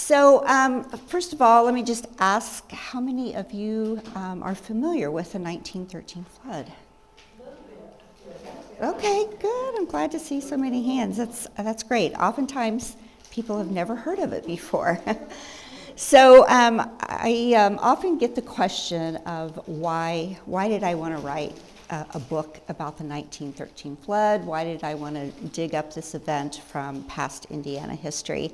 First of all, let me just ask, how many of you are familiar with the 1913 flood? Okay, good. I'm glad to see so many hands. That's great. Oftentimes, people have never heard of it before. I often get the question of why did I want to write a book about the 1913 flood? Why did I want to dig up this event from past Indiana history?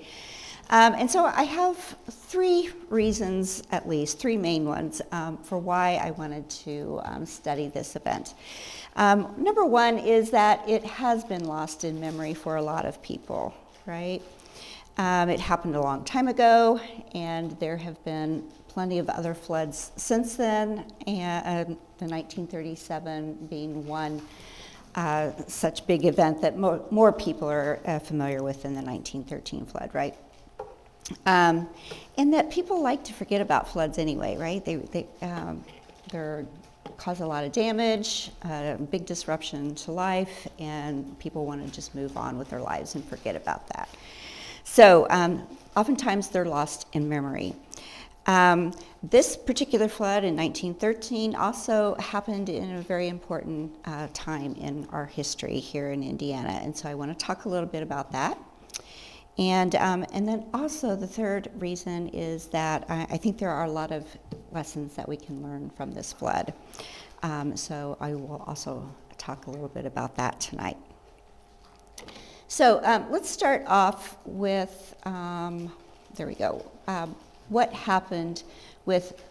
And so I have three reasons, at least, three main ones, for why I wanted to study this event. Number one is that it has been lost in memory for a lot of people, right? It happened a long time ago, and there have been plenty of other floods since then, and the 1937 being one such big event that more people are familiar with than the 1913 flood, right? And that people like to forget about floods anyway, right? They're cause a lot of damage, big disruption to life, and people want to just move on with their lives and forget about that. So oftentimes they're lost in memory. This particular flood in 1913 also happened in a very important time in our history here in Indiana, and so I want to talk a little bit about that. And then also the third reason is that I think there are a lot of lessons that we can learn from this flood. So I will also talk a little bit about that tonight. So let's start off with, there we go, what happened with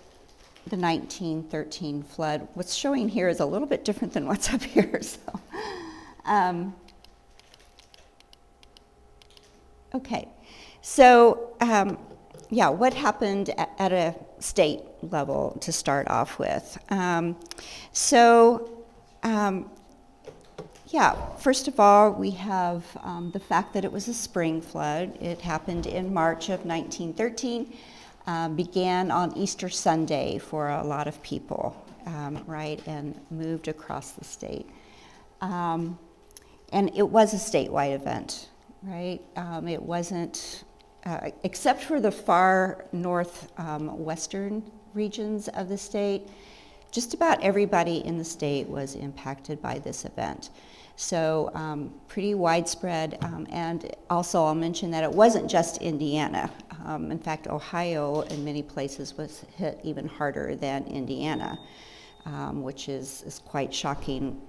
the 1913 flood. What's showing here is a little bit different than what's up here. So, okay, so what happened at a state level to start off with? First of all, we have the fact that it was a spring flood. It happened in March of 1913, began on Easter Sunday for a lot of people, right, and moved across the state. And it was a statewide event, right? It wasn't, except for the far northwestern regions of the state, just about everybody in the state was impacted by this event. So pretty widespread, and also I'll mention that it wasn't just Indiana. In fact, Ohio in many places was hit even harder than Indiana, which is quite shocking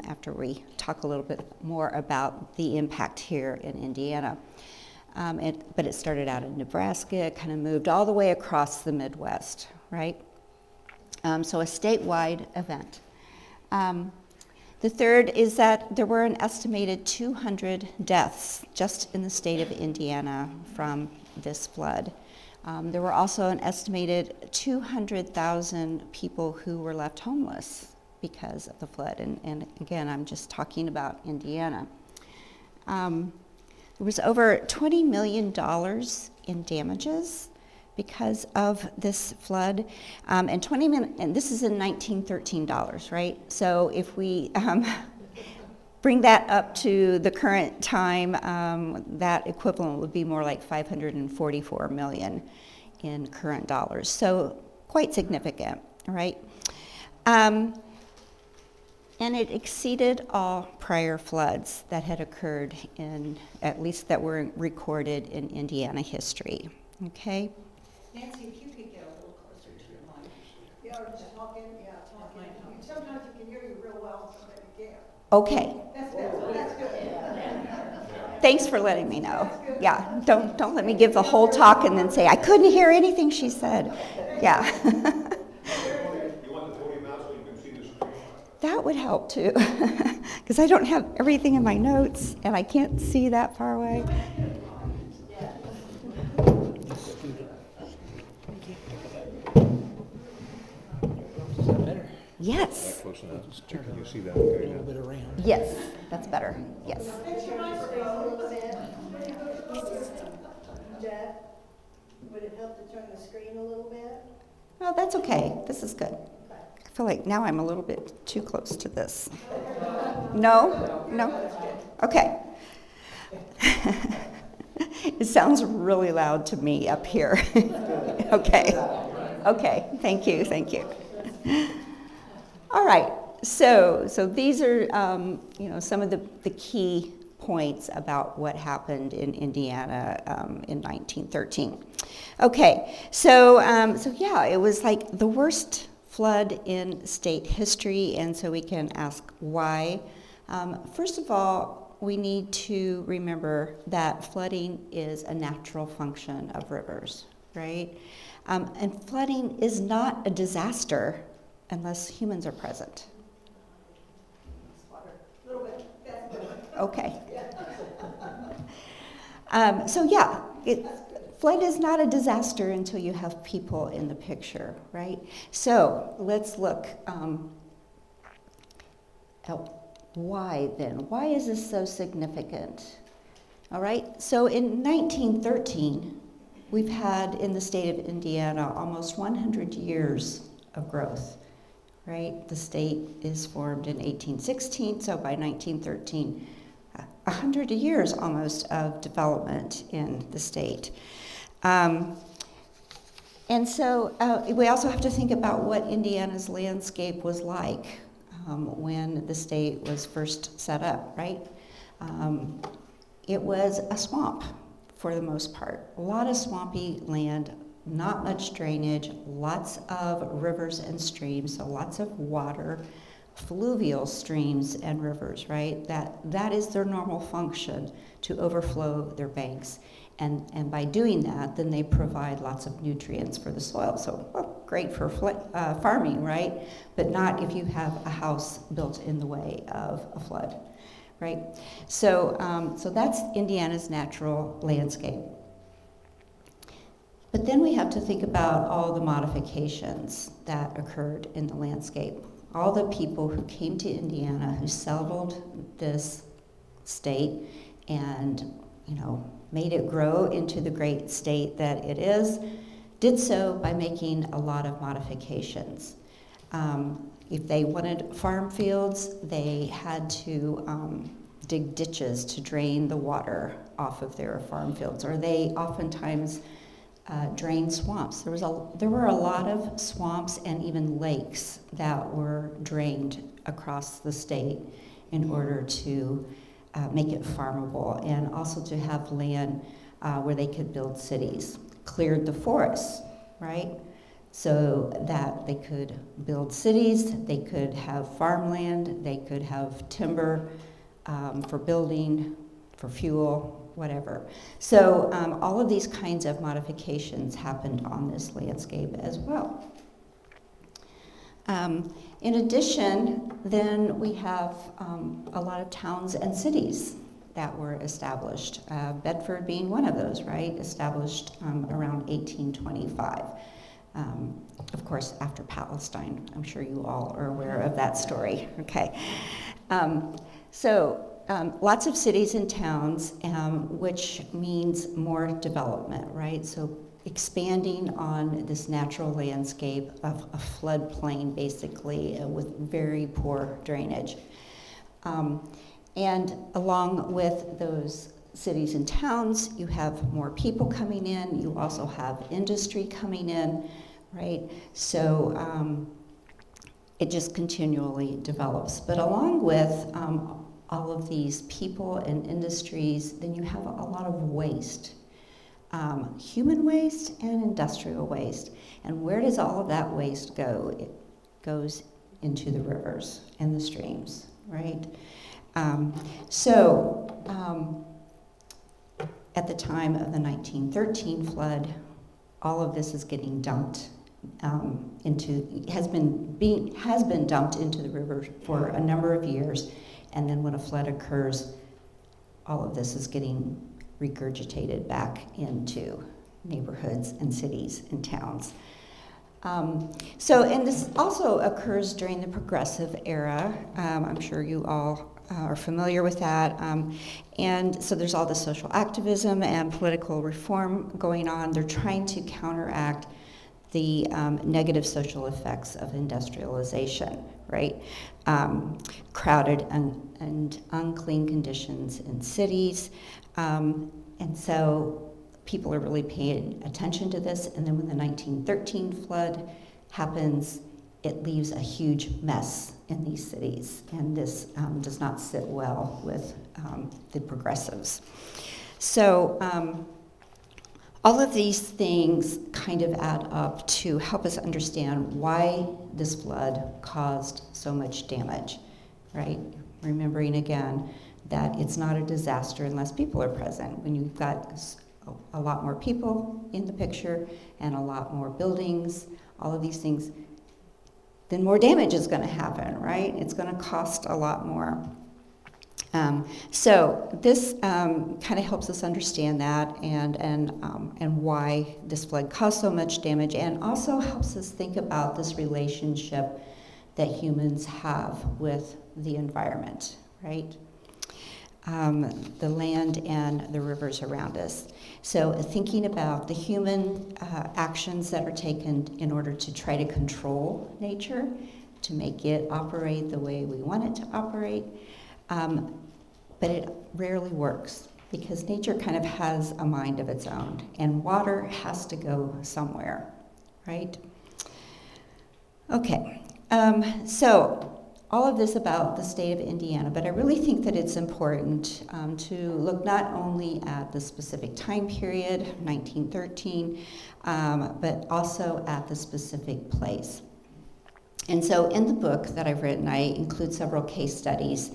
after we talk a little bit more about the impact here in Indiana. But it started out in Nebraska, it kind of moved all the way across the Midwest, right? So a statewide event. The third is that there were an estimated 200 deaths just in the state of Indiana from this flood. There were also an estimated 200,000 people who were left homeless because of the flood. And again, I'm just talking about Indiana. There was over $20 million in damages because of this flood, and this is in 1913 dollars, right? So if we bring that up to the current time, that equivalent would be more like 544 million in current dollars. So quite significant, right? And it exceeded all prior floods that had occurred at least that were recorded in Indiana history, okay? Nancy, if you could get a little closer to your mic. Yeah, or just talking. Sometimes you can hear you real well, sometimes you can't. Okay. That's good. Thanks for letting me know. Yeah, don't let me give the whole talk and then say, I couldn't hear anything she said. Yeah. You want the podium out so you can see the screen? That would help too, because I don't have everything in my notes and I can't see that far away. Yes. Close enough. Can you see that? Okay, A little bit around. Yes, that's better. Yes. Fix your microphone a little bit. Jeff, would it help to turn the screen a little bit? Well, that's okay. This is good. I feel like now I'm a little bit too close to this. No? Okay. It sounds really loud to me up here. Okay. Okay, thank you. All right, so these are, some of the key points about what happened in Indiana in 1913. Okay, so yeah, it was like the worst flood in state history, and so we can ask why. First of all, we need to remember that flooding is a natural function of rivers, right? And flooding is not a disaster unless humans are present. Okay. So yeah, flood is not a disaster until you have people in the picture, right? So let's look at why then. Why is this so significant? All right, so in 1913, we've had in the state of Indiana almost 100 years of growth, right? The state is formed in 1816, so by 1913, 100 years almost of development in the state. And so we also have to think about what Indiana's landscape was like when the state was first set up, right? It was a swamp for the most part. A lot of swampy land, not much drainage, lots of rivers and streams, so lots of water, fluvial streams and rivers, right? That is their normal function, to overflow their banks. And by doing that, then they provide lots of nutrients for the soil. So, well, great for farming, right? But not if you have a house built in the way of a flood, right? So that's Indiana's natural landscape. But then we have to think about all the modifications that occurred in the landscape. All the people who came to Indiana, who settled this state and, made it grow into the great state that it is, did so by making a lot of modifications. If they wanted farm fields, they had to dig ditches to drain the water off of their farm fields, or they oftentimes drained swamps. There were a lot of swamps and even lakes that were drained across the state in order to make it farmable, and also to have land where they could build cities. Cleared the forests, right? So that they could build cities, they could have farmland, they could have timber for building, for fuel, whatever. So all of these kinds of modifications happened on this landscape as well. In addition, then we have a lot of towns and cities that were established. Bedford being one of those, right? Established around 1825. Of course, after Palestine. I'm sure you all are aware of that story, okay? Lots of cities and towns, which means more development, right? So expanding on this natural landscape of a floodplain, basically, with very poor drainage. And along with those cities and towns, you have more people coming in, you also have industry coming in, right? So it just continually develops. But along with all of these people and industries, then you have a lot of waste. Human waste and industrial waste. And where does all of that waste go? It goes into the rivers and the streams, right? At the time of the 1913 flood, all of this is getting dumped has been dumped into the river for a number of years, and then when a flood occurs, all of this is getting regurgitated back into neighborhoods and cities and towns. And this also occurs during the Progressive era. I'm sure you all are familiar with that. And so there's all the social activism and political reform going on. They're trying to counteract the negative social effects of industrialization, right? Crowded and unclean conditions in cities. And so people are really paying attention to this. And then when the 1913 flood happens, it leaves a huge mess in these cities. And this does not sit well with the progressives. So all of these things kind of add up to help us understand why this flood caused so much damage, right? Remembering again that it's not a disaster unless people are present. When you've got a lot more people in the picture and a lot more buildings, all of these things, then more damage is going to happen, right? It's going to cost a lot more. So this kind of helps us understand that and why this flood caused so much damage, and also helps us think about this relationship that humans have with the environment, right? The land and the rivers around us. So thinking about the human actions that are taken in order to try to control nature, to make it operate the way we want it to operate, but it rarely works because nature kind of has a mind of its own, and water has to go somewhere, right? Okay, so all of this about the state of Indiana, but I really think that it's important to look not only at the specific time period, 1913, but also at the specific place. And so in the book that I've written, I include several case studies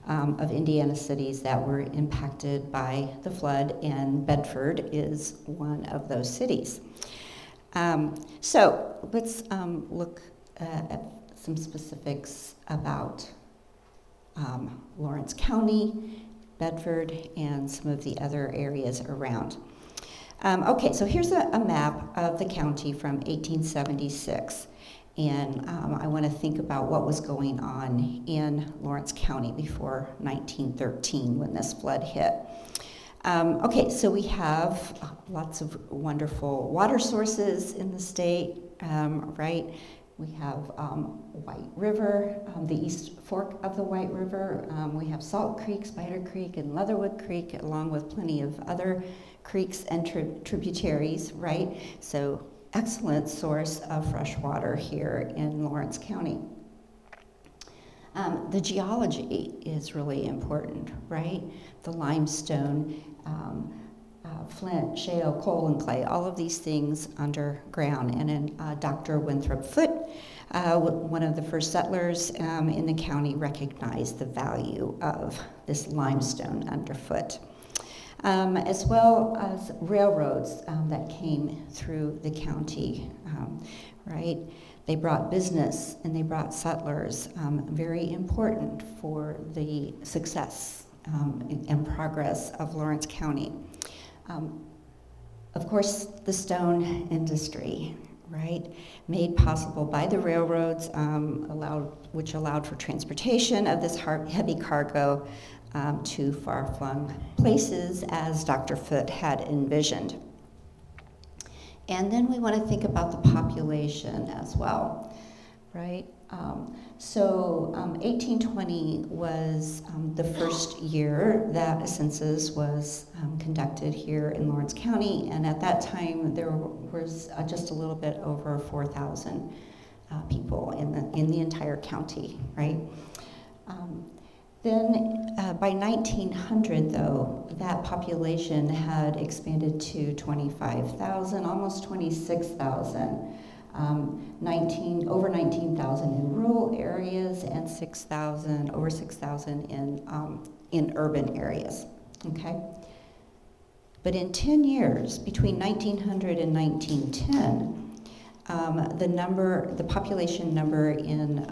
of Indiana cities that were impacted by the flood, and Bedford is one of those cities. So let's look at some specifics about Lawrence County, Bedford, and some of the other areas around. Okay, so here's a map of the county from 1876. And I want to think about what was going on in Lawrence County before 1913 when this flood hit. Okay, so we have lots of wonderful water sources in the state, right? We have White River, the East Fork of the White River. We have Salt Creek, Spider Creek, and Leatherwood Creek, along with plenty of other creeks and tributaries, right? So excellent source of fresh water here in Lawrence County. The geology is really important, right? The limestone, flint, shale, coal, and clay, all of these things underground. And then Dr. Winthrop Foote, one of the first settlers in the county, recognized the value of this limestone underfoot. As well as railroads that came through the county, right? They brought business and they brought settlers, very important for the success and progress of Lawrence County. Of course, the stone industry, right? Made possible by the railroads, which allowed for transportation of this heavy cargo to far-flung places as Dr. Foote had envisioned. And then we want to think about the population as well, right? So 1820 was the first year that a census was conducted here in Lawrence County, and at that time there was just a little bit over 4,000 people in the entire county, right? Then by 1900, though, that population had expanded to 25,000, almost 26,000. Over 19,000 in rural areas, and over 6,000 in urban areas. Okay. But in 10 years, between 1900 and 1910, the population number in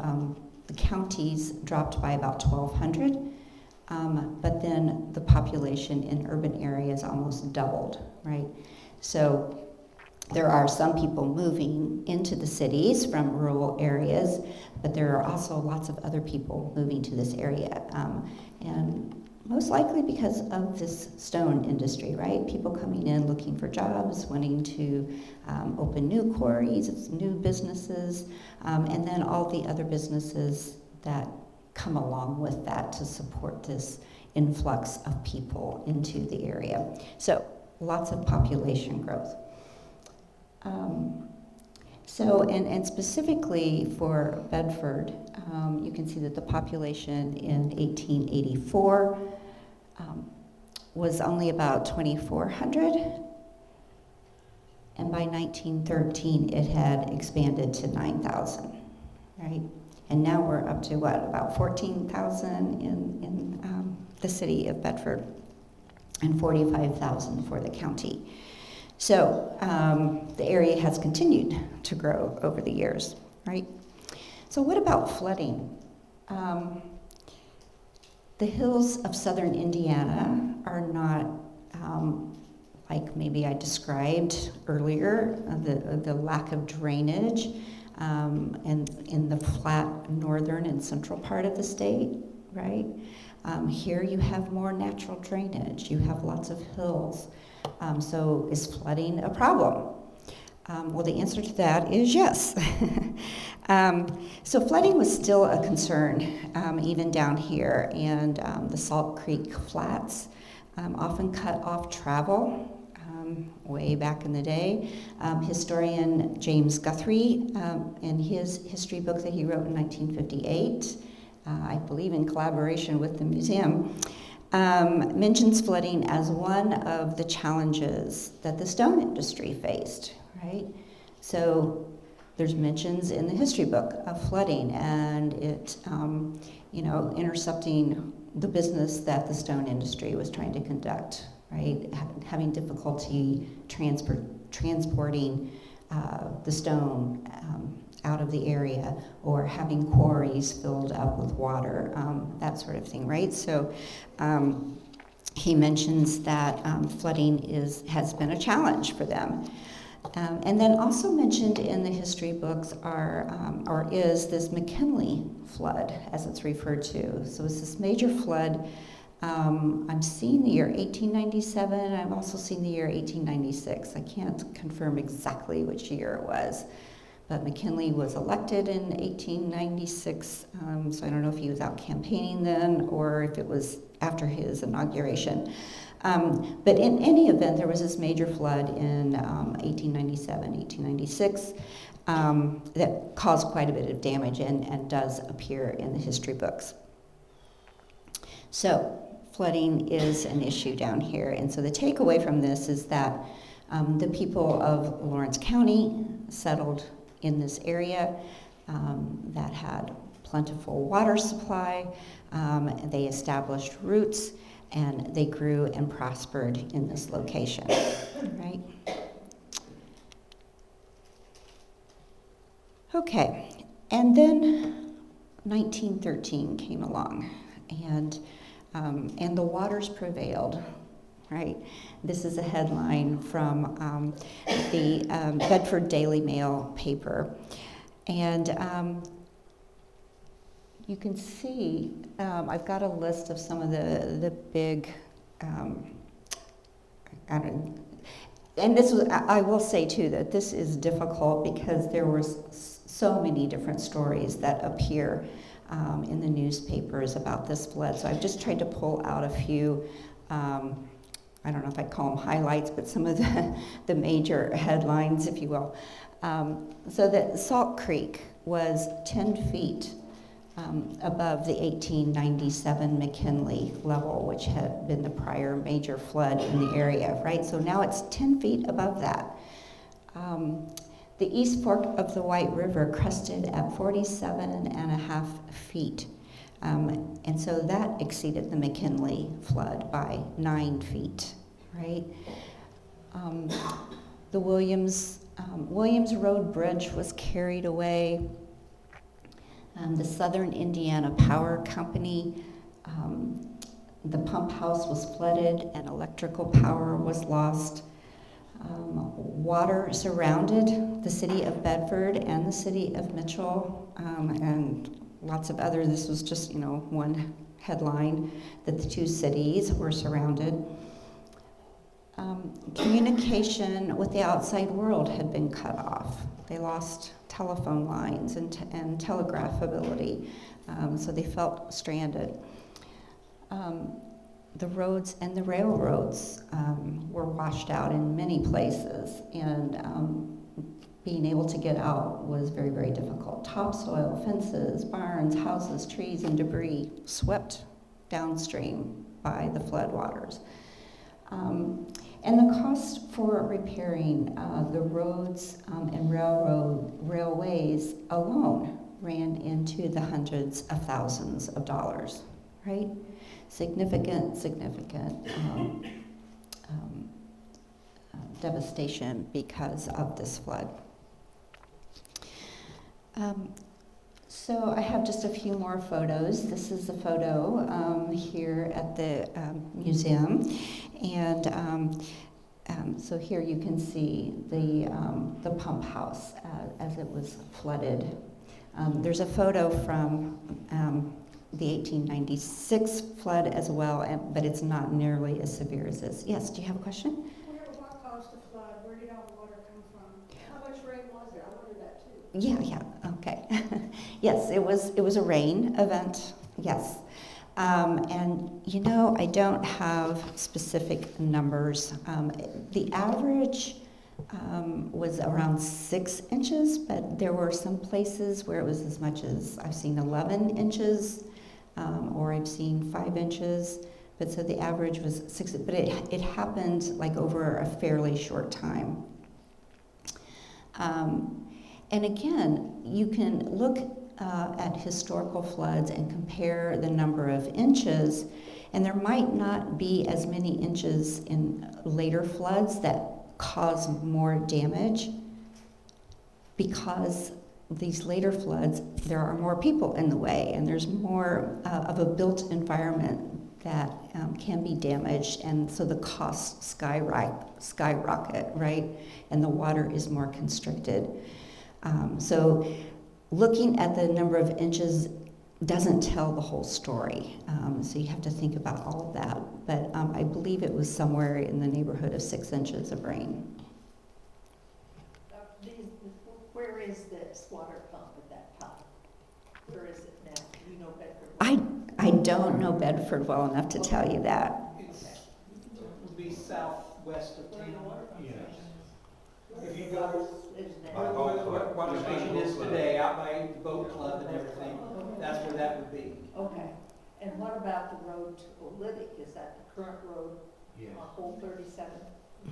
the counties dropped by about 1,200, but then the population in urban areas almost doubled, right? So there are some people moving into the cities from rural areas, but there are also lots of other people moving to this area, and most likely because of this stone industry, right? People coming in looking for jobs, wanting to open new quarries, new businesses, and then all the other businesses that come along with that to support this influx of people into the area. So lots of population growth. And specifically for Bedford, you can see that the population in 1884 was only about 2,400, and by 1913 it had expanded to 9,000, right? And now we're up to what, about 14,000 in the city of Bedford, and 45,000 for the county. So the area has continued to grow over the years, right? So what about flooding? The hills of southern Indiana are not like maybe I described earlier, the lack of drainage and in the flat northern and central part of the state, right? Here you have more natural drainage. You have lots of hills. So is flooding a problem? Well, the answer to that is yes. So flooding was still a concern even down here, and the Salt Creek Flats often cut off travel way back in the day. Historian James Guthrie, in his history book that he wrote in 1958, I believe in collaboration with the museum, mentions flooding as one of the challenges that the stone industry faced, right? So there's mentions in the history book of flooding and it, intercepting the business that the stone industry was trying to conduct, right? Having difficulty transporting the stone out of the area, or having quarries filled up with water, that sort of thing, right? So he mentions that flooding has been a challenge for them. And then also mentioned in the history books is this McKinley flood, as it's referred to. So it's this major flood. I'm seeing the year 1897. I've also seen the year 1896. I can't confirm exactly which year it was. But McKinley was elected in 1896, so I don't know if he was out campaigning then or if it was after his inauguration. But in any event, there was this major flood in 1897, 1896 that caused quite a bit of damage and does appear in the history books. So flooding is an issue down here. And so the takeaway from this is that the people of Lawrence County settled in this area that had plentiful water supply. They established roots, and they grew and prospered in this location, right? Okay, and then 1913 came along, and the waters prevailed, right? This is a headline from the Bedford Daily Mail paper. And you can see, I've got a list of some of the big, and this was, I will say too, that this is difficult because there were so many different stories that appear in the newspapers about this flood. So I've just tried to pull out a few, I don't know if I'd call them highlights, but some of the major headlines, if you will. So that Salt Creek was 10 feet above the 1897 McKinley level, which had been the prior major flood in the area, right? So now it's 10 feet above that. The East Fork of the White River crested at 47.5 feet. And so that exceeded the McKinley flood by 9 feet, right? The Williams Road Bridge was carried away. The Southern Indiana Power Company, the pump house was flooded and electrical power was lost. Water surrounded the city of Bedford and the city of Mitchell, and lots of others. This was just, one headline that the two cities were surrounded. Communication with the outside world had been cut off. They lost telephone lines and telegraph ability, so they felt stranded. the roads and the railroads were washed out in many places, and being able to get out was very, very difficult. Topsoil, fences, barns, houses, trees, and debris swept downstream by the floodwaters. And the cost for repairing the roads and railways alone ran into the hundreds of thousands of dollars, right? Significant devastation because of this flood. So I have just a few more photos. This is a photo here at the museum, and so here you can see the pump house as it was flooded. There's a photo from the 1896 flood as well, but it's not nearly as severe as this. Yes, do you have a question? What caused the flood? Where did all the water come from? How much rain was there? I wondered that too. Yeah, okay. Yes, it was a rain event, yes. And you know, I don't have specific numbers. The average was around 6 inches, but there were some places where it was as much as, I've seen 11 inches, or I've seen 5 inches. But so the average was 6, but it happened like over a fairly short time. And again, you can look at historical floods and compare the number of inches, and there might not be as many inches in later floods that cause more damage, because these later floods, there are more people in the way, and there's more of a built environment that can be damaged, and so the costs skyrocket, right? And the water is more constricted. So looking at the number of inches doesn't tell the whole story. So you have to think about all of that. But I believe it was somewhere in the neighborhood of 6 inches of rain. Where is this water pump at that time? Where is it now? Do you know Bedford? I don't know Bedford well enough to tell you that. It would be southwest of town. If you go where the station is today, out by the boat club and everything, that's where that would be. Okay. And what about the road to Olytic? Is that the current road on Hole 37?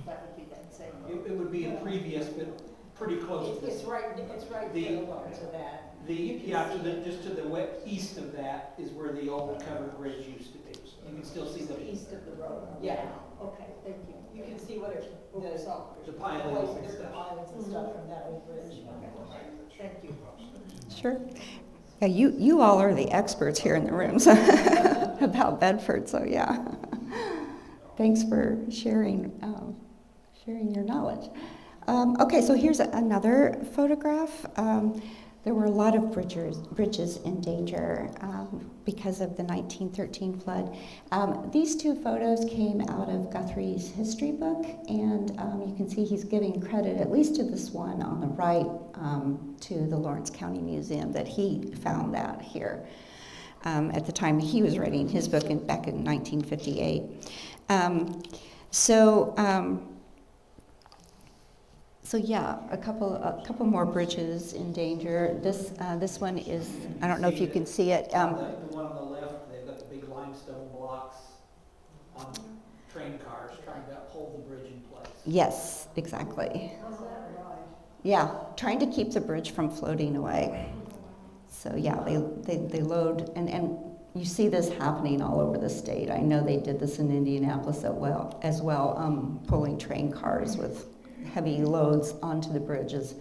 That would be that same road? It would be a previous, but pretty close to It's right parallel to that. just to the east of that is where the old covered bridge used to be. You can still see the East of the road? Yeah. Okay, thank you. You can see what The pilings and the stuff. pilings and stuff from that old bridge. Thank you. Sure. Yeah, you all are the experts here in the rooms about Bedford, so yeah. Thanks for sharing your knowledge. Okay, so here's another photograph. There were a lot of bridges in danger because of the 1913 flood. These two photos came out of Guthrie's history book, and you can see he's giving credit, at least to this one on the right, to the Lawrence County Museum, that he found that here at the time he was writing his book back in 1958. So yeah, a couple more bridges in danger. This one is, I don't know if you can see it. The one on the left, they've got the big limestone blocks on train cars trying to hold the bridge in place. Yes, exactly. How's that right? Yeah, trying to keep the bridge from floating away. So yeah, they load, and you see this happening all over the state. I know they did this in Indianapolis as well, pulling train cars with heavy loads onto the bridges.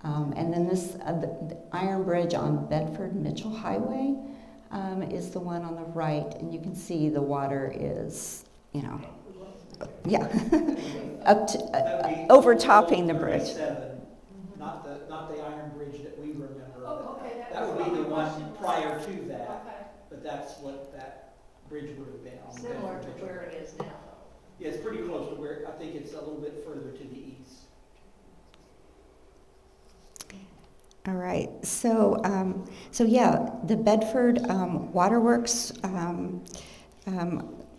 And then the Iron Bridge on Bedford-Mitchell Highway is the one on the right, and you can see the water is, yeah, up to overtopping the bridge. 37, not the Iron Bridge that we remember. Oh, okay. That would be the one prior to that, Okay. but that's what that bridge would have been on. Similar to Bedford-Mitchell. where it is now. Yeah, it's pretty close to where, I think it's a little bit further to the east. All right, so yeah, the Bedford Waterworks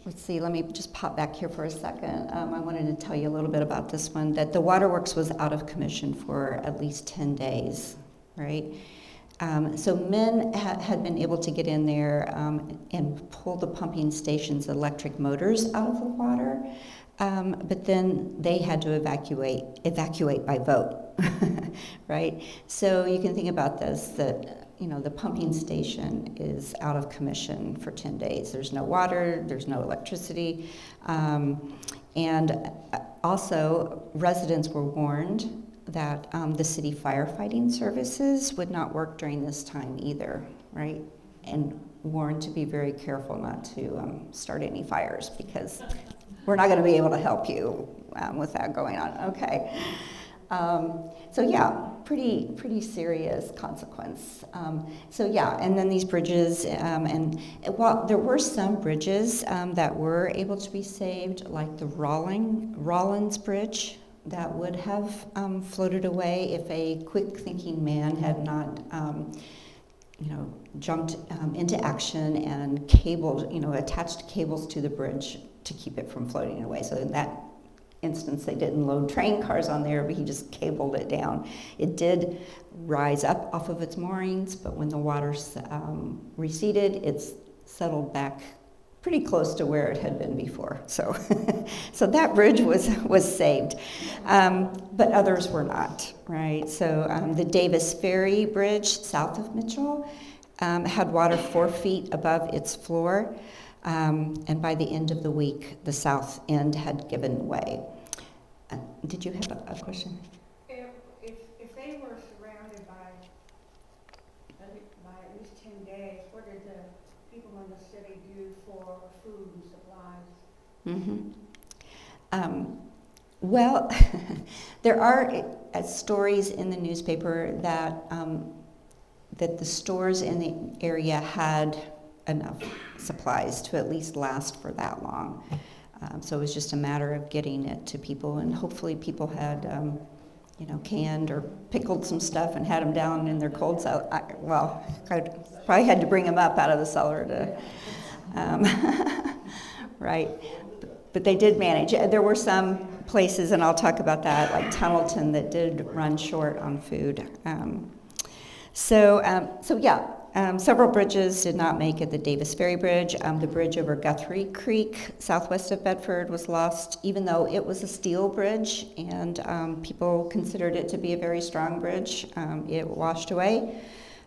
let's see, let me just pop back here for a second. I wanted to tell you a little bit about this one, that the waterworks was out of commission for at least 10 days, right? So men had been able to get in there and pull the pumping station's electric motors out of the water, but then they had to evacuate by vote, right? So you can think about this, that the pumping station is out of commission for 10 days. There's no water, there's no electricity, and also residents were warned that the city firefighting services would not work during this time either, right? And warned to be very careful not to start any fires, because we're not going to be able to help you with that going on. Okay. So yeah, pretty serious consequence. So yeah, and then these bridges, and while there were some bridges that were able to be saved, like the Rollins Bridge, that would have floated away if a quick-thinking man had not, jumped into action and attached cables to the bridge to keep it from floating away. So in that instance, they didn't load train cars on there, but he just cabled it down. It did rise up off of its moorings, but when the water receded, it's settled back pretty close to where it had been before. So, so that bridge was saved, but others were not, right? So the Davis Ferry Bridge south of Mitchell had water 4 feet above its floor, and by the end of the week, the south end had given way. Did you have a question? If they were surrounded by at least 10 days, what did the people in the city do for food and supplies? Mm-hmm. Well, there are stories in the newspaper that that the stores in the area had enough supplies to at least last for that long. So it was just a matter of getting it to people, and hopefully people had, canned or pickled some stuff and had them down in their cold cellar. I probably had to bring them up out of the cellar to, right? But they did manage. There were some places, and I'll talk about that, like Tunnelton, that did run short on food. Several bridges did not make it. The Davis Ferry Bridge, the bridge over Guthrie Creek, southwest of Bedford, was lost, even though it was a steel bridge, and people considered it to be a very strong bridge. It washed away.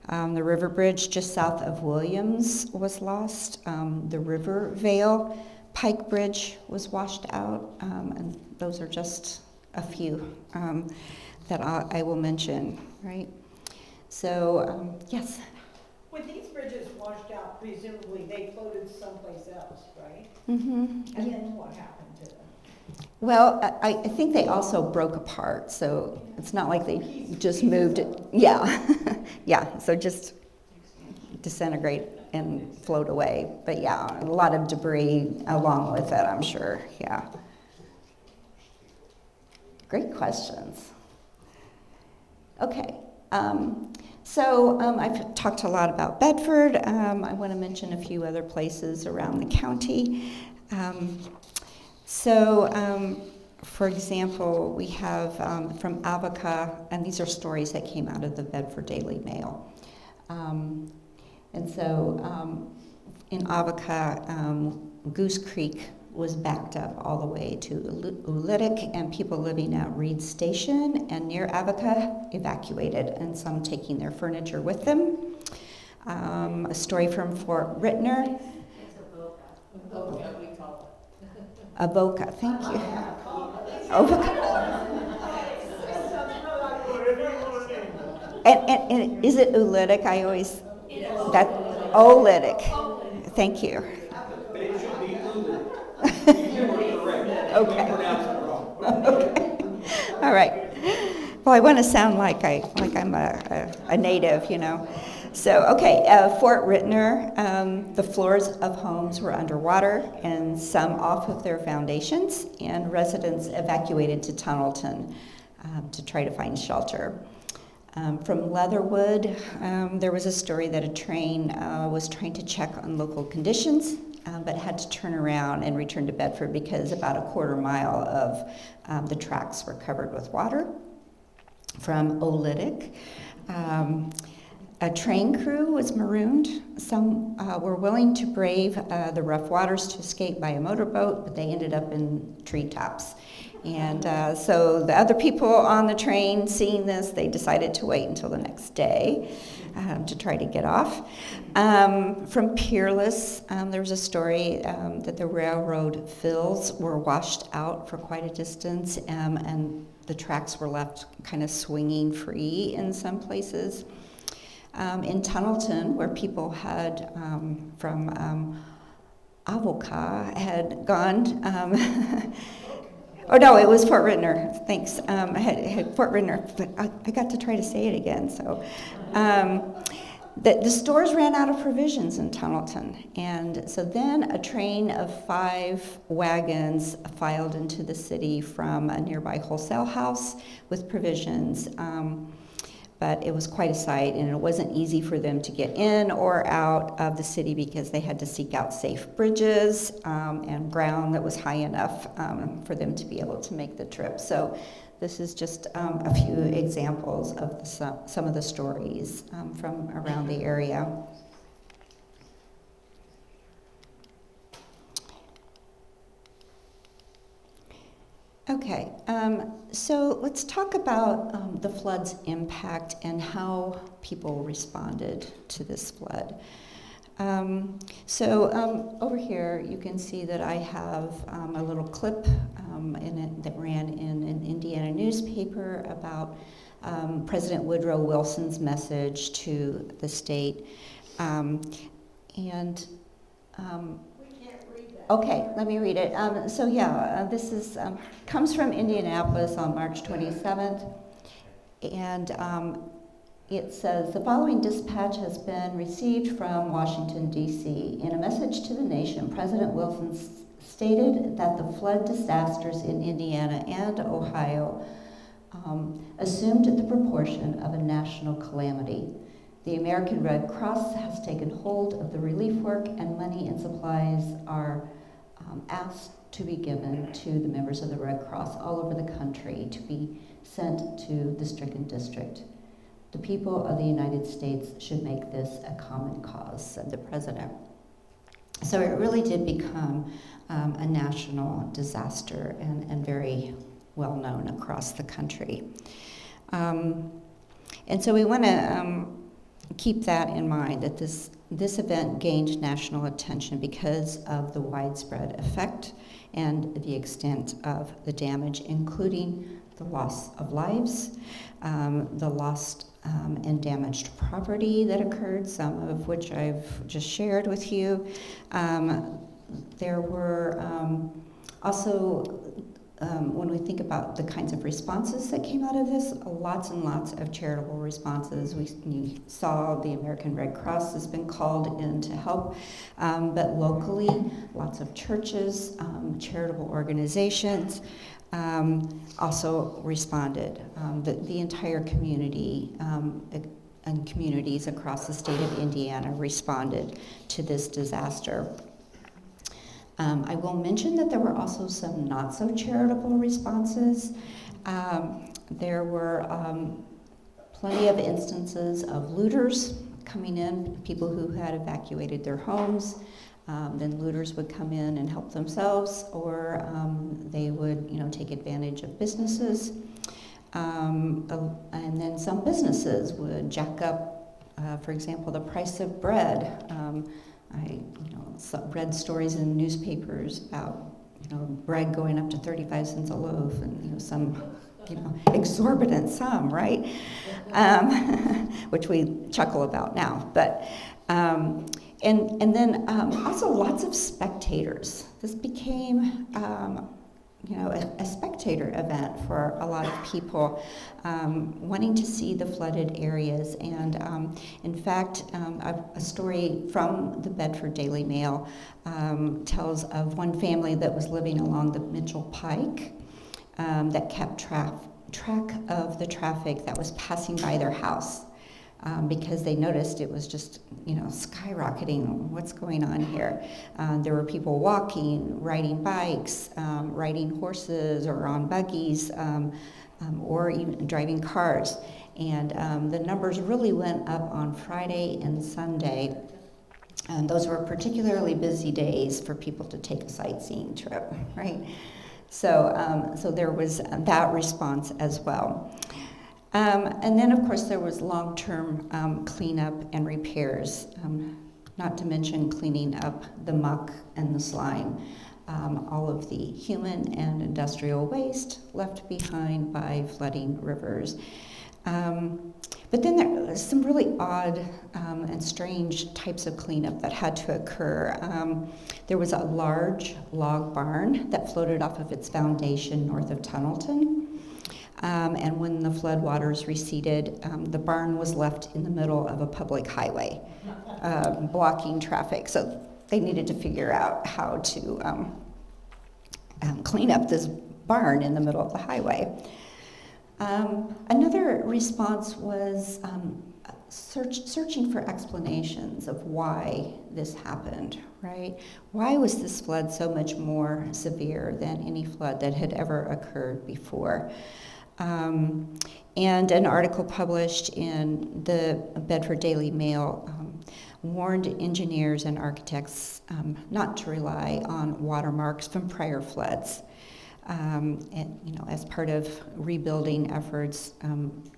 The River Bridge just south of Williams was lost. The River Vale Pike Bridge was washed out, and those are just a few that I will mention, right? So, yes? When these bridges washed out, presumably they floated someplace else, right? Mm-hmm. And then what happened to them? Well, I think they also broke apart, so it's not like they just moved it. Yeah, yeah, so just disintegrate and float away. But yeah, a lot of debris along with it, I'm sure, yeah. Great questions. Okay. I've talked a lot about Bedford. I want to mention a few other places around the county. For example, we have from Avoca, and these are stories that came out of the Bedford Daily Mail. In Avoca, Goose Creek was backed up all the way to Ulitic, and people living at Reed Station and near Avoca evacuated, and some taking their furniture with them. A story from Fort Rittner. It's Avoca, we call it. Avoca, thank you. Avoca. And is it Ulitic? I always, that, Olytic. Thank you. But it should be Ulitic. You were correct. Okay. You pronounced it wrong. Okay. All right. Well, I want to sound like I'm a native, you know. So, okay, Fort Rittner, the floors of homes were underwater and some off of their foundations, and residents evacuated to Tunnelton to try to find shelter. From Leatherwood, there was a story that a train was trying to check on local conditions but had to turn around and return to Bedford because about a quarter mile of the tracks were covered with water from oolitic. A train crew was marooned. Some were willing to brave the rough waters to escape by a motorboat, but they ended up in treetops. And so the other people on the train, seeing this, they decided to wait until the next day to try to get off. From Peerless, there was a story that the railroad fills were washed out for quite a distance, and the tracks were left kind of swinging free in some places. In Tunnelton, where people had from Avoca had gone, oh no, it was Fort Ridner, thanks. I had Fort Ridner, but I got to try to say it again. So the stores ran out of provisions in Tunnelton, and so then a train of 5 wagons filed into the city from a nearby wholesale house with provisions. But it was quite a sight, and it wasn't easy for them to get in or out of the city because they had to seek out safe bridges and ground that was high enough for them to be able to make the trip. So this is just a few examples of some of the stories from around the area. Okay, so let's talk about the flood's impact and how people responded to this flood. Over here, you can see that I have a little clip in it that ran in an Indiana newspaper about President Woodrow Wilson's message to the state. Okay, let me read it. This is comes from Indianapolis on March 27th, and it says, the following dispatch has been received from Washington, D.C. In a message to the nation, President Wilson stated that the flood disasters in Indiana and Ohio assumed the proportion of a national calamity. The American Red Cross has taken hold of the relief work, and money and supplies are asked to be given to the members of the Red Cross all over the country to be sent to the stricken district. The people of the United States should make this a common cause, said the president. So it really did become a national disaster and very well known across the country. And so we want to keep that in mind, that this event gained national attention because of the widespread effect and the extent of the damage, including the loss of lives, the lost and damaged property that occurred, some of which I've just shared with you. There were also, when we think about the kinds of responses that came out of this, lots and lots of charitable responses. We saw the American Red Cross has been called in to help, but locally, lots of churches, charitable organizations also responded. The entire community and communities across the state of Indiana responded to this disaster. I will mention that there were also some not so charitable responses. There were plenty of instances of looters coming in, people who had evacuated their homes. Then looters would come in and help themselves, or they would, take advantage of businesses. And then some businesses would jack up, for example, the price of bread. I read stories in newspapers about, bread going up to 35 cents a loaf, and some, exorbitant sum, right? Which we chuckle about now, but. And then also lots of spectators. This became, a spectator event for a lot of people wanting to see the flooded areas. And in fact, a story from the Bedford Daily Mail tells of one family that was living along the Mitchell Pike that kept track of the traffic that was passing by their house. because they noticed it was just, skyrocketing. What's going on here? There were people walking, riding bikes, riding horses or on buggies, or even driving cars. And the numbers really went up on Friday and Sunday. And those were particularly busy days for people to take a sightseeing trip, right? So there was that response as well. And then, of course, there was long-term cleanup and repairs, not to mention cleaning up the muck and the slime, all of the human and industrial waste left behind by flooding rivers. But then there was some really odd and strange types of cleanup that had to occur. There was a large log barn that floated off of its foundation north of Tunnelton. And when the floodwaters receded, the barn was left in the middle of a public highway, blocking traffic. So they needed to figure out how to clean up this barn in the middle of the highway. Another response was searching for explanations of why this happened, right? Why was this flood so much more severe than any flood that had ever occurred before? And an article published in the Bedford Daily Mail warned engineers and architects not to rely on watermarks from prior floods. And as part of rebuilding efforts,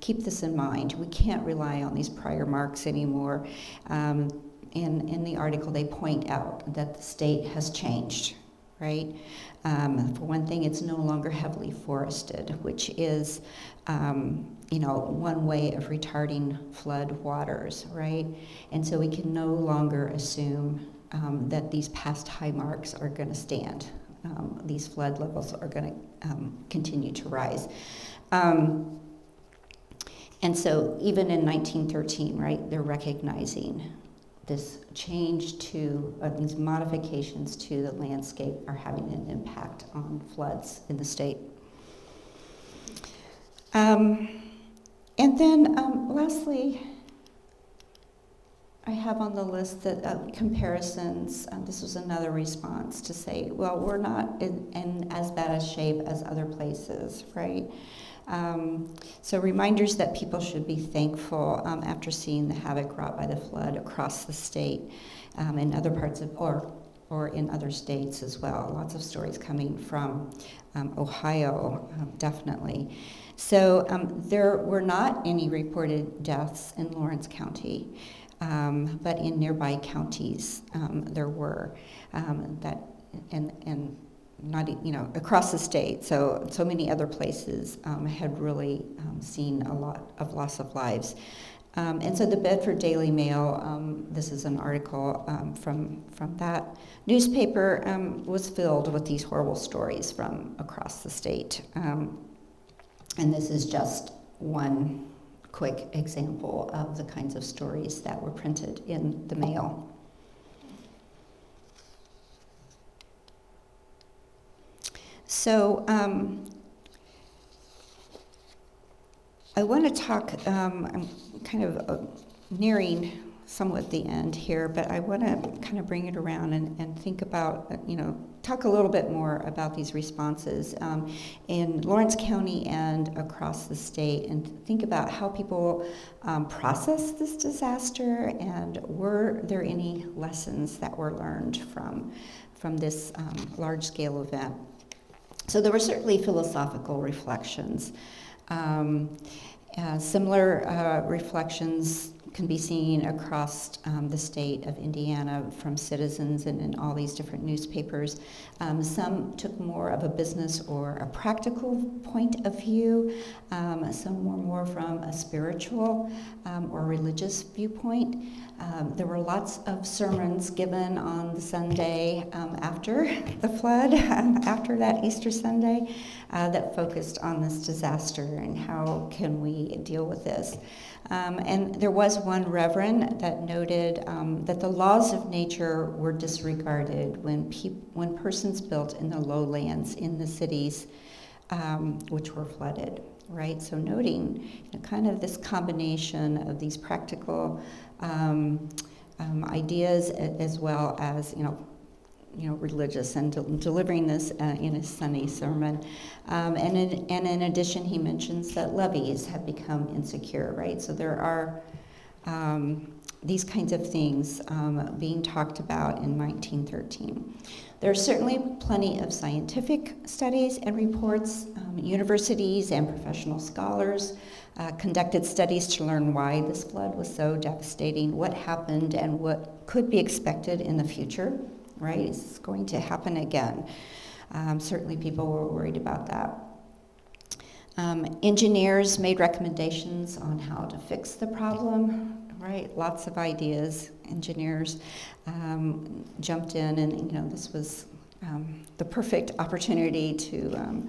keep this in mind. We can't rely on these prior marks anymore. In the article, they point out that the state has changed, right? For one thing, it's no longer heavily forested, which is, one way of retarding flood waters, right? And so we can no longer assume that these past high marks are going to stand. These flood levels are going to continue to rise. And so even in 1913, right, they're recognizing this change to, these modifications to the landscape are having an impact on floods in the state. And then lastly, I have on the list that comparisons. This was another response to say, well, we're not in as bad a shape as other places, right? So reminders that people should be thankful after seeing the havoc wrought by the flood across the state, in other parts of, or in other states as well. Lots of stories coming from Ohio, definitely. So there were not any reported deaths in Lawrence County. But in nearby counties, there were that, and not across the state. So many other places had really seen a lot of loss of lives. And so the Bedford Daily Mail, this is an article from that newspaper, was filled with these horrible stories from across the state. And this is just one quick example of the kinds of stories that were printed in the Mail. So I want to talk, I'm kind of nearing somewhat the end here, but I want to kind of bring it around and think about, talk a little bit more about these responses in Lawrence County and across the state, and think about how people process this disaster, and were there any lessons that were learned from this large-scale event. So there were certainly philosophical reflections. Similar reflections can be seen across the state of Indiana from citizens and in all these different newspapers. Some took more of a business or a practical point of view. Some were more from a spiritual or religious viewpoint. There were lots of sermons given on the Sunday after the flood, after that Easter Sunday, that focused on this disaster and how can we deal with this. And there was one reverend that noted that the laws of nature were disregarded when persons built in the lowlands in the cities which were flooded. right? So noting kind of this combination of these practical ideas as well as, religious, and delivering this in a Sunday sermon. And in addition, he mentions that levees have become insecure, right? So there are these kinds of things being talked about in 1913. There are certainly plenty of scientific studies and reports. Universities and professional scholars conducted studies to learn why this flood was so devastating, what happened, and what could be expected in the future, right? Is this going to happen again? Certainly people were worried about that. Engineers made recommendations on how to fix the problem, right? Lots of ideas. Engineers jumped in, and this was the perfect opportunity to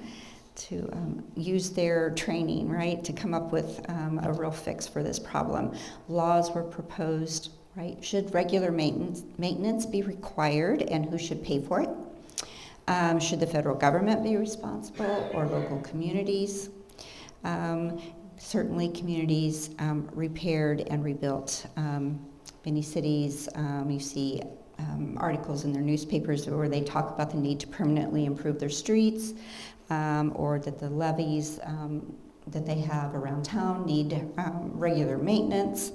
use their training, right, to come up with a real fix for this problem. Laws were proposed, right? Should regular maintenance be required, and who should pay for it? Should the federal government be responsible, or local communities? Certainly communities repaired and rebuilt. Many cities, you see articles in their newspapers where they talk about the need to permanently improve their streets, or that the levees that they have around town need regular maintenance.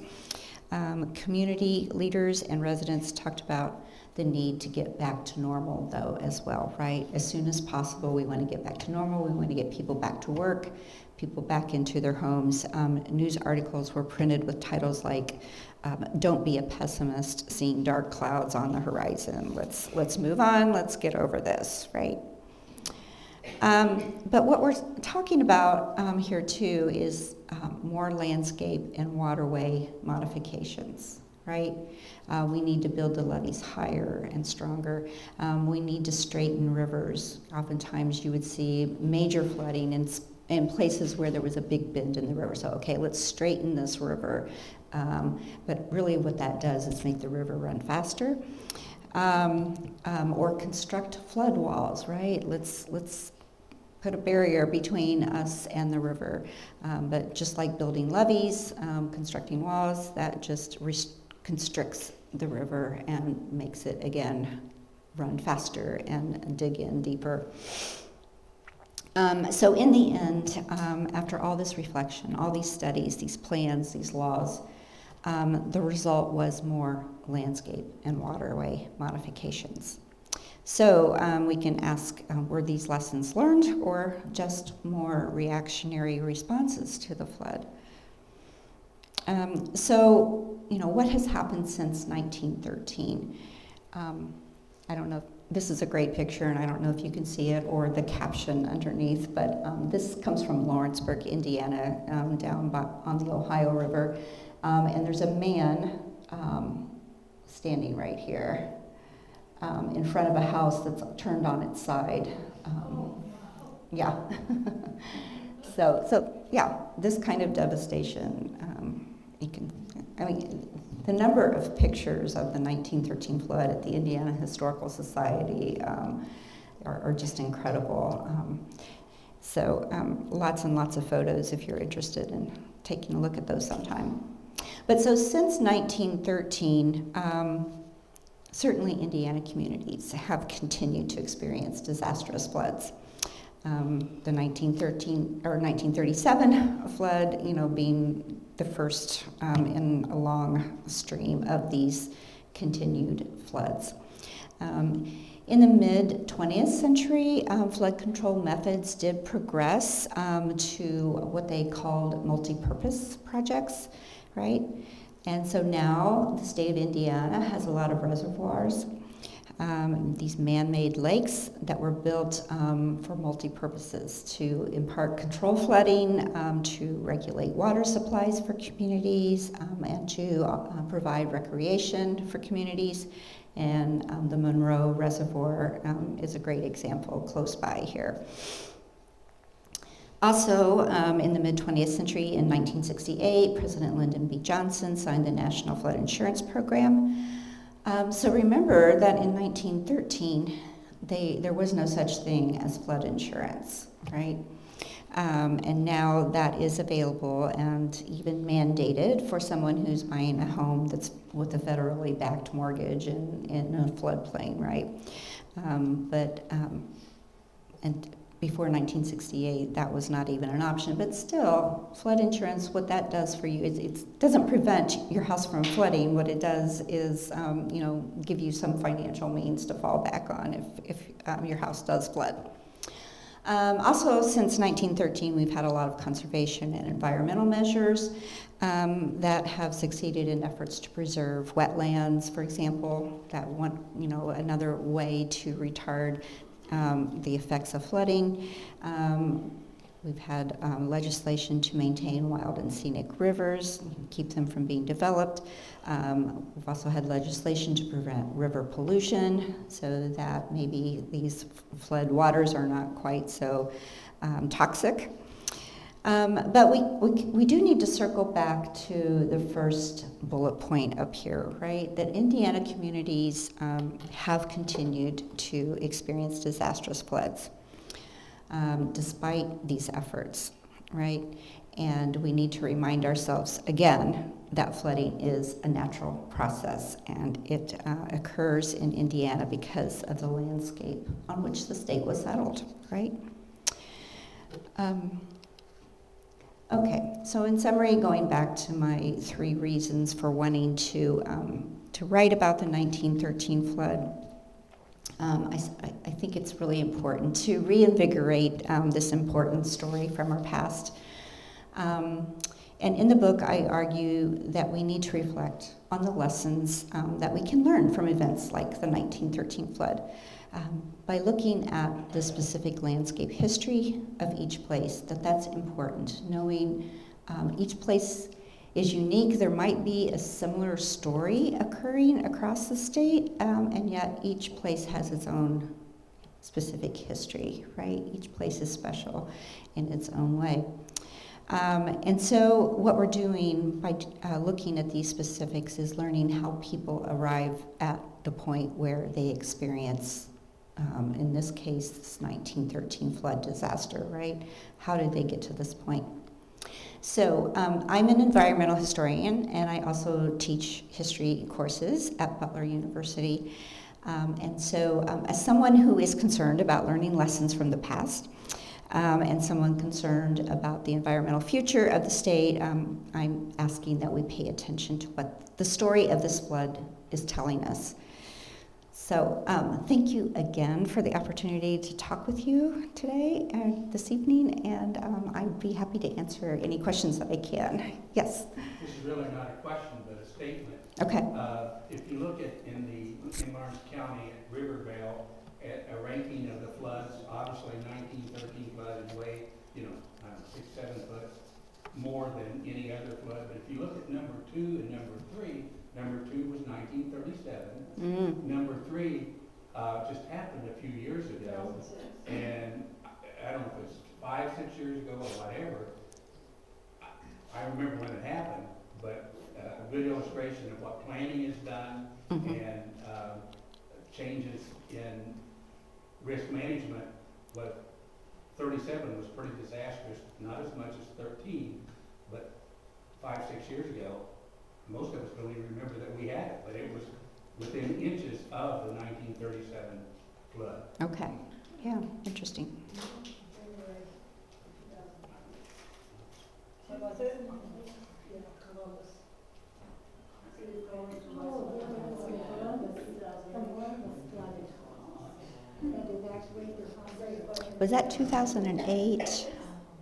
Community leaders and residents talked about the need to get back to normal, though, as well, right? As soon as possible, we want to get back to normal. We want to get people back to work, people back into their homes. News articles were printed with titles like, "Don't be a pessimist, seeing dark clouds on the horizon. Let's move on, let's get over this," right? But what we're talking about here too is more landscape and waterway modifications, right? We need to build the levees higher and stronger. We need to straighten rivers. Oftentimes you would see major flooding in places where there was a big bend in the river. So, okay, let's straighten this river. But really what that does is make the river run faster. Or construct flood walls, right? Let's put a barrier between us and the river. But just like building levees, constructing walls, that just constricts the river and makes it, again, run faster and dig in deeper. So in the end, after all this reflection, all these studies, these plans, these laws, the result was more landscape and waterway modifications. So we can ask, were these lessons learned, or just more reactionary responses to the flood? So, what has happened since 1913? I don't know, this is a great picture, and I don't know if you can see it or the caption underneath, but this comes from Lawrenceburg, Indiana, down on the Ohio River. And there's a man standing right here in front of a house that's turned on its side. Yeah. So yeah, this kind of devastation. The number of pictures of the 1913 flood at the Indiana Historical Society are just incredible. So lots and lots of photos if you're interested in taking a look at those sometime. But so since 1913, certainly Indiana communities have continued to experience disastrous floods. The 1937 flood, being the first in a long stream of these continued floods. In the mid-20th century, flood control methods did progress to what they called multi-purpose projects, right? And so now the state of Indiana has a lot of reservoirs, these man-made lakes that were built for multi-purposes to impart control flooding, to regulate water supplies for communities, and to provide recreation for communities. And the Monroe Reservoir is a great example close by here. Also, in the mid-20th century, in 1968, President Lyndon B. Johnson signed the National Flood Insurance Program. So remember that in 1913, there was no such thing as flood insurance, right? And now that is available and even mandated for someone who's buying a home that's with a federally backed mortgage in a floodplain, right? And before 1968, that was not even an option. But still, flood insurance, what that does for you is it doesn't prevent your house from flooding. What it does is, give you some financial means to fall back on if your house does flood. Also, since 1913, we've had a lot of conservation and environmental measures that have succeeded in efforts to preserve wetlands, for example. That one, another way to retard the effects of flooding. We've had legislation to maintain wild and scenic rivers, keep them from being developed. We've also had legislation to prevent river pollution so that maybe these flood waters are not quite so toxic. But we do need to circle back to the first bullet point up here, right? That Indiana communities have continued to experience disastrous floods despite these efforts, right? And we need to remind ourselves again that flooding is a natural process and it occurs in Indiana because of the landscape on which the state was settled, right? Okay, so in summary, going back to my 3 reasons for wanting to write about the 1913 flood, I think it's really important to reinvigorate this important story from our past. And in the book, I argue that we need to reflect on the lessons that we can learn from events like the 1913 flood. By looking at the specific landscape history of each place, that's important. Knowing each place is unique. There might be a similar story occurring across the state, and yet each place has its own specific history, right? Each place is special in its own way. And so what we're doing by looking at these specifics is learning how people arrive at the point where they experience in this case, this 1913 flood disaster, right? How did they get to this point? So I'm an environmental historian, and I also teach history courses at Butler University. And so as someone who is concerned about learning lessons from the past, and someone concerned about the environmental future of the state, I'm asking that we pay attention to what the story of this flood is telling us. So thank you again for the opportunity to talk with you today and this evening, and I'd be happy to answer any questions that I can. Yes? This is really not a question, but a statement. Okay. If you look at in Lawrence County at Rivervale, at a ranking of the floods, obviously 1913 flood is way, 6, 7 foot more than any other flood. But if you look at number 2 and number 3, number 2 was 1937. Number 3 just happened a few years ago. And I don't know if it's 5, 6 years ago or whatever. I remember when it happened, but a good illustration of what planning is done and changes in risk management. But 37 was pretty disastrous, not as much as 13, but 5, 6 years ago, most of us don't even remember that we had it, but it was within inches of the 1937 flood. Okay. Yeah, interesting. Was that 2008?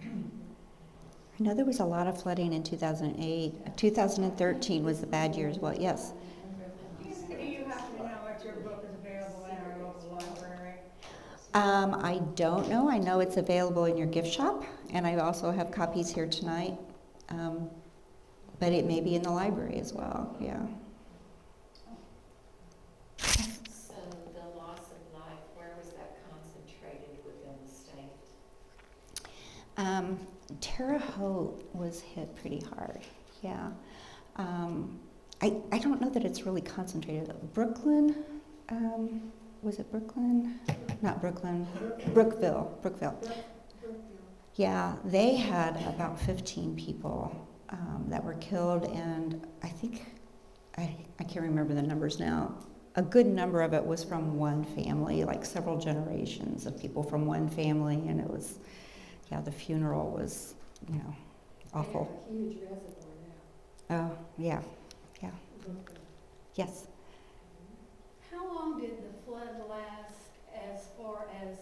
I know there was a lot of flooding in 2008. 2013 was the bad year as well. Yes. Do you happen to know if your book is available in our local library? I don't know. I know it's available in your gift shop, and I also have copies here tonight. But it may be in the library as well. Yeah. So the loss of life, where was that concentrated within the state? Terre Haute was hit pretty hard. Yeah. I don't know that it's really concentrated. Brooklyn, was it Brooklyn? Not Brooklyn. Brookville. Yeah, they had about 15 people that were killed, and I think, I can't remember the numbers now. A good number of it was from one family, like several generations of people from one family, and it was, yeah, the funeral was, awful. They have a huge reservoir now. Oh, yeah, yeah, yes. How long did the flood last as far as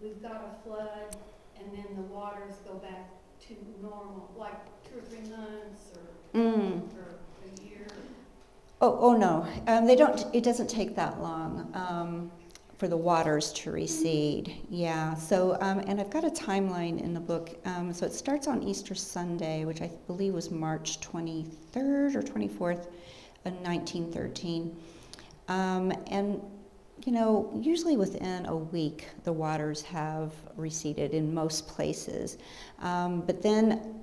we've got a flood and then the waters go back to normal, like 2 or 3 months or a year? Oh no, they don't. It doesn't take that long for the waters to recede. Yeah. So, and I've got a timeline in the book. So it starts on Easter Sunday, which I believe was March 23rd or 24th, 1913. And usually within a week, the waters have receded in most places. But then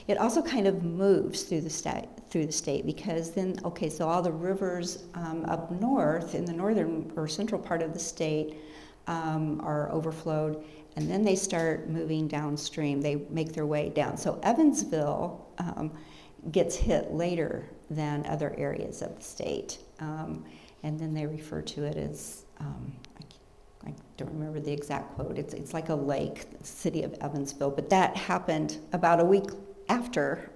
it also kind of moves through the state because then, so all the rivers up north in the northern or central part of the state are overflowed, and then they start moving downstream. They make their way down. So Evansville gets hit later than other areas of the state. And then they refer to it as, I don't remember the exact quote, it's like a lake, the city of Evansville, but that happened about a week after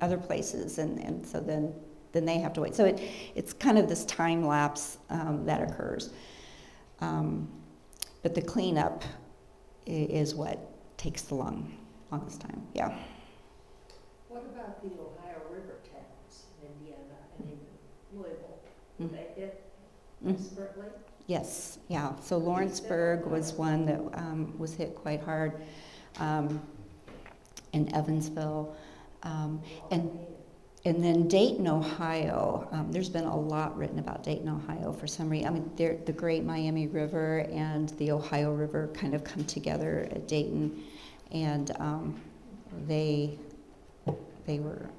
other places, and so then they have to wait. So it's kind of this time lapse that occurs. But the cleanup is what takes the longest time, yeah. What about the Ohio River towns in Indiana and even Louisville? Were they hit desperately? Yes, yeah. So Lawrenceburg was one that was hit quite hard, and Evansville, and then Dayton, Ohio. There's been a lot written about Dayton, Ohio for some reason. I mean, the Great Miami River and the Ohio River kind of come together at Dayton, and they were,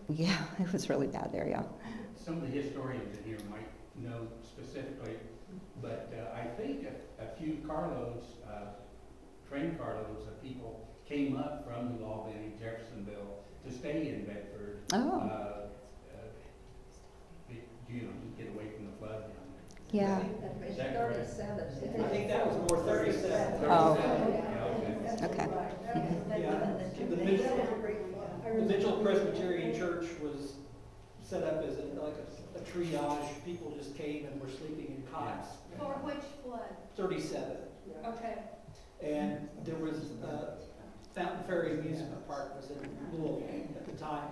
yeah, it was really bad there, yeah. Some of the historians in here might know specifically, but I think a few carloads, train carloads of people came up from New Albany, Jeffersonville to stay in Bedford. Oh. You get away from the flood down there. Yeah. Is that correct? 37. I think that was more 37. Oh. Yeah, Okay. Yeah. The Mitchell Presbyterian Church was set up as a triage. People just came and were sleeping in cots. For which flood? 37. Okay. And there was Fountain Ferry Amusement Park was in Louisville at the time.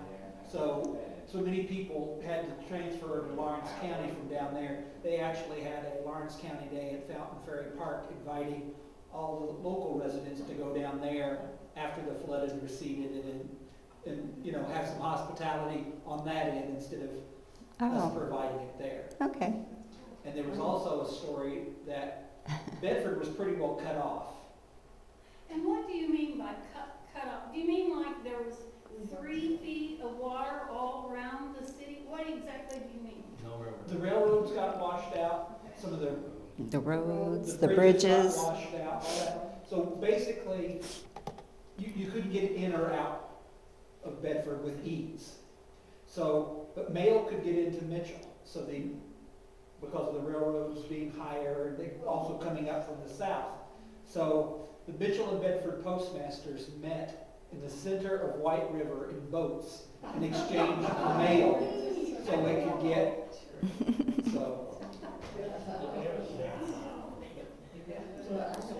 So many people had to transfer to Lawrence County from down there. They actually had a Lawrence County Day at Fountain Ferry Park, inviting all the local residents to go down there after the flood had receded and have some hospitality on that end instead of us providing it there. Okay. And there was also a story that Bedford was pretty well cut off. And what do you mean by cut off? Do you mean like there was 3 feet of water all around the city? What exactly do you mean? No railroad. The railroads got washed out. Some of The roads, the got bridges. washed out. All that. So basically, you couldn't get in or out of Bedford with ease. So, but mail could get into Mitchell. So because of the railroads being higher, they also coming up from the south. So the Mitchell and Bedford postmasters met in the center of White River in boats and exchanged mail so they could get. So.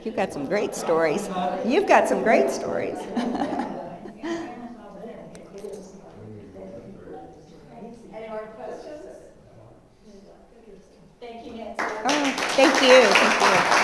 You've got some great stories. You've got some great stories. Any more questions? Thank you, Nancy. Oh, thank you. Thank you.